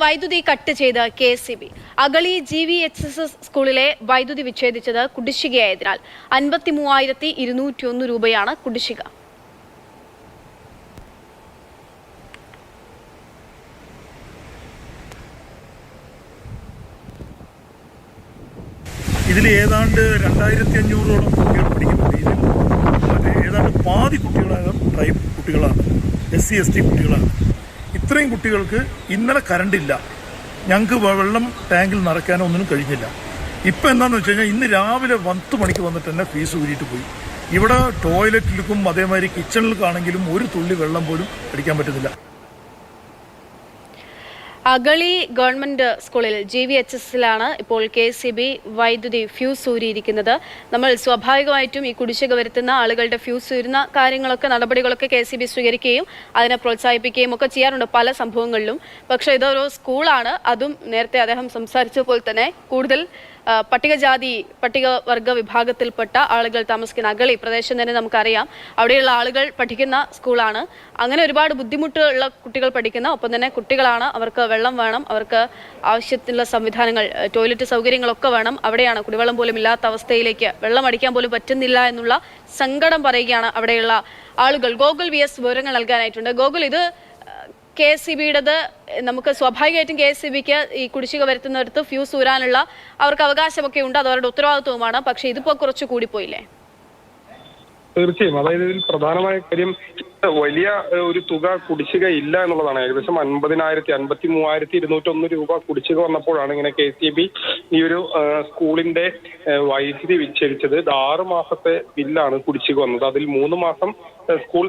വൈദ്യുതി കട്ട് ചെയ്ത് KSEB. Agali GVHSS സ്കൂളിലെ വൈദ്യുതി വിച്ഛേദിച്ചത് കുടിശ്ശികയായതിനാൽ 53,201 രൂപയാണ് കുടിശ്ശിക. ഇതിൽ ഏതാണ്ട് 2,500ഓളം കുട്ടികൾ പഠിക്കുന്നുണ്ട്. ഇതിൽ ഏതാണ്ട് പാതി കുട്ടികളാണ് ട്രൈബ് കുട്ടികളാണ്, SC ST കുട്ടികളാണ്. ഇത്രയും കുട്ടികൾക്ക് ഇന്നലെ കറണ്ടില്ല, ഞങ്ങൾക്ക് വെള്ളം ടാങ്കിൽ നിറയ്ക്കാനോ ഒന്നിനും കഴിഞ്ഞില്ല. ഇപ്പം എന്താണെന്ന് വെച്ച് കഴിഞ്ഞാൽ ഇന്ന് രാവിലെ 10 മണിക്ക് വന്നിട്ട് തന്നെ ഫീസ് ഊരിയിട്ട് പോയി. ഇവിടെ ടോയ്ലറ്റിലേക്കും അതേമാതിരി കിച്ചണിലേക്കാണെങ്കിലും ഒരു തുള്ളി വെള്ളം പോലും അടിക്കാൻ പറ്റുന്നില്ല. അഗളി ഗവൺമെന്റ് സ്കൂളിൽ GVHSലാണ് ഇപ്പോൾ KSEB വൈദ്യുതി ഫ്യൂസ് ഊരിയിരിക്കുന്നത്. നമ്മൾ സ്വാഭാവികമായിട്ടും ഈ കുടിശ്ശിക വരുത്തുന്ന ആളുകളുടെ ഫ്യൂസ് ഊരുന്ന കാര്യങ്ങളൊക്കെ നടപടികളൊക്കെ KSEB സ്വീകരിക്കുകയും അതിനെ പ്രോത്സാഹിപ്പിക്കുകയും ഒക്കെ ചെയ്യാറുണ്ട് പല സംഭവങ്ങളിലും. പക്ഷേ ഇതൊരു സ്കൂളാണ്, അതും നേരത്തെ അദ്ദേഹം സംസാരിച്ചപ്പോൾ തന്നെ കൂടുതൽ പട്ടികജാതി പട്ടികവർഗ വിഭാഗത്തിൽപ്പെട്ട ആളുകൾ താമസിക്കുന്ന അഗളി പ്രദേശം തന്നെ നമുക്കറിയാം. അവിടെയുള്ള ആളുകൾ പഠിക്കുന്ന സ്കൂളാണ്. അങ്ങനെ ഒരുപാട് ബുദ്ധിമുട്ടുള്ള കുട്ടികൾ പഠിക്കുന്ന, ഒപ്പം തന്നെ കുട്ടികളാണ്, അവർക്ക് വെള്ളം വേണം, അവർക്ക് ആവശ്യത്തിനുള്ള സംവിധാനങ്ങൾ, ടോയ്ലറ്റ് സൗകര്യങ്ങളൊക്കെ വേണം. അവിടെയാണ് കുടിവെള്ളം പോലും ഇല്ലാത്ത അവസ്ഥയിലേക്ക്, വെള്ളം അടിക്കാൻ പോലും പറ്റുന്നില്ല എന്നുള്ള സങ്കടം പറയുകയാണ് അവിടെയുള്ള ആളുകൾ. ഗോകുൽ VS വിവരങ്ങൾ നൽകാനായിട്ടുണ്ട്. ഗോകുൽ, ഇത് KSEBയുടേത്, നമുക്ക് സ്വാഭാവികമായിട്ടും KSEBക്ക് ഈ കുടിശ്ശിക വരുത്തുന്നിടത്ത് ഫ്യൂസ് ഊരാനുള്ള അവർക്ക് അവകാശമൊക്കെ ഉണ്ട്, അത് അവരുടെ ഉത്തരവാദിത്വമാണ്. പക്ഷേ ഇതിപ്പോൾ കുറച്ച് കൂടിപ്പോയില്ലേ? തീർച്ചയായും. അതായത് ഇതിൽ പ്രധാനമായ കാര്യം വലിയ ഒരു തുക കുടിശ്ശിക ഇല്ല എന്നുള്ളതാണ്. ഏകദേശം 53,201 രൂപ കുടിശ്ശിക വന്നപ്പോഴാണ് ഇങ്ങനെ KSEB ഈ ഒരു സ്കൂളിന്റെ വൈദ്യുതി വിച്ഛേദിച്ചത്. ഇത് 6 മാസത്തെ ബില്ലാണ് കുടിശ്ശിക വന്നത്. അതിൽ 3 മാസം സ്കൂൾ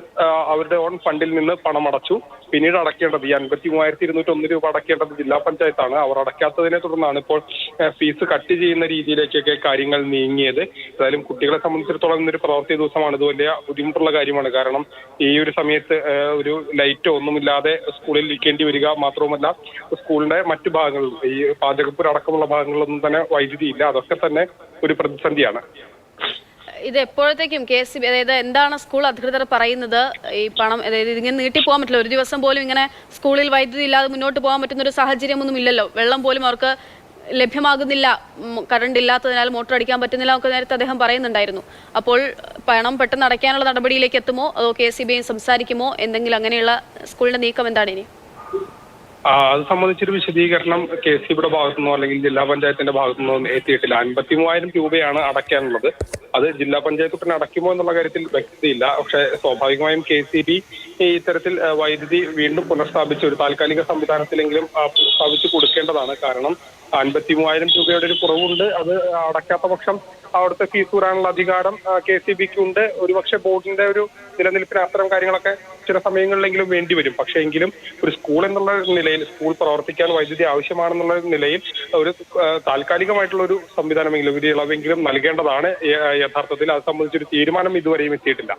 അവരുടെ ഓൺ ഫണ്ടിൽ നിന്ന് പണം അടച്ചു. പിന്നീട് അടയ്ക്കേണ്ടത് ഈ 53,201 രൂപ അടയ്ക്കേണ്ടത് ജില്ലാ പഞ്ചായത്താണ്. അവർ അടയ്ക്കാത്തതിനെ തുടർന്നാണ് ഇപ്പോൾ ഫീസ് കട്ട് ചെയ്യുന്ന രീതിയിലേക്കൊക്കെ കാര്യങ്ങൾ നീങ്ങിയത്. ഏതായാലും കുട്ടികളെ സംബന്ധിച്ചിടത്തോളം ഇന്നൊരു പ്രവൃത്തി ദിവസമാണ്. ഇത് വലിയ ബുദ്ധിമുട്ടുള്ള കാര്യമാണ്. കാരണം ഈ ഒരു സമയത്ത് ഒരു ലൈറ്റോ ഒന്നുമില്ലാതെ സ്കൂളിൽ ഇരിക്കേണ്ടി വരിക. മാത്രവുമല്ല, സ്കൂളിന്റെ മറ്റു ഭാഗങ്ങളിൽ, ഈ പാചകപ്പുര അടക്കമുള്ള ഭാഗങ്ങളിലൊന്നും തന്നെ വൈദ്യുതി ഇല്ല. അതൊക്കെ തന്നെ ഒരു പ്രതിസന്ധിയാണ്. ഇത് എപ്പോഴത്തേക്കും KSEB, അതായത് എന്താണ് സ്കൂൾ അധികൃതർ പറയുന്നത്? ഈ പണം, അതായത് ഇതിങ്ങനെ നീട്ടിപ്പോകാൻ പറ്റില്ല. ഒരു ദിവസം പോലും ഇങ്ങനെ സ്കൂളിൽ വൈദ്യുതി ഇല്ലാതെ മുന്നോട്ട് പോകാൻ പറ്റുന്ന ഒരു സാഹചര്യമൊന്നും ഇല്ലല്ലോ. വെള്ളം പോലും അവർക്ക് ലഭ്യമാകുന്നില്ല, കറണ്ട് ഇല്ലാത്തതിനാൽ മോട്ടോർ അടിക്കാൻ പറ്റുന്നില്ല ഒക്കെ നേരത്തെ അദ്ദേഹം പറയുന്നുണ്ടായിരുന്നു. അപ്പോൾ പണം പെട്ടെന്ന് അടയ്ക്കാനുള്ള നടപടിയിലേക്ക് എത്തുമോ, അതോ KSEB സംസാരിക്കുമോ? എന്തെങ്കിലും അങ്ങനെയുള്ള സ്കൂളിന്റെ നീക്കം എന്താണ് ഇനി? അത് സംബന്ധിച്ചൊരു വിശദീകരണം KSEBയുടെ ഭാഗത്തുനിന്നോ അല്ലെങ്കിൽ ജില്ലാ പഞ്ചായത്തിന്റെ ഭാഗത്തുനിന്നോ എത്തിയിട്ടില്ല. 53,000 രൂപയാണ് അടയ്ക്കാനുള്ളത്. അത് ജില്ലാ പഞ്ചായത്ത് പിന്നെ അടയ്ക്കുമോ എന്നുള്ള കാര്യത്തിൽ വ്യക്തതയില്ല. പക്ഷേ സ്വാഭാവികമായും KSEB ഇത്തരത്തിൽ വൈദ്യുതി വീണ്ടും പുനഃസ്ഥാപിച്ച് ഒരു താൽക്കാലിക സംവിധാനത്തിലെങ്കിലും സ്ഥാപിച്ച് കൊടുക്കേണ്ടതാണ്. കാരണം 53,000 രൂപയുടെ ഒരു കുറവുണ്ട്. അത് അടയ്ക്കാത്ത പക്ഷം അവിടുത്തെ ഫീസ് കൂടാനുള്ള അധികാരം KSEBക്ക് ഉണ്ട്. ഒരുപക്ഷെ ബോർഡിന്റെ ഒരു നിലനിൽപ്പിന് അത്തരം കാര്യങ്ങളൊക്കെ ചില സമയങ്ങളിലെങ്കിലും വേണ്ടി വരും. പക്ഷേ എങ്കിലും ഒരു സ്കൂൾ എന്നുള്ള നിലയിൽ, സ്കൂൾ പ്രവർത്തിക്കാൻ വൈദ്യുതി ആവശ്യമാണെന്നുള്ള നിലയിൽ ഒരു താൽക്കാലികമായിട്ടുള്ള ഒരു സംവിധാനമെങ്കിലും, ഒരു ഇളവെങ്കിലും നൽകേണ്ടതാണ് യഥാർത്ഥത്തിൽ. അത് സംബന്ധിച്ചൊരു തീരുമാനം ഇതുവരെയും എത്തിയിട്ടില്ല.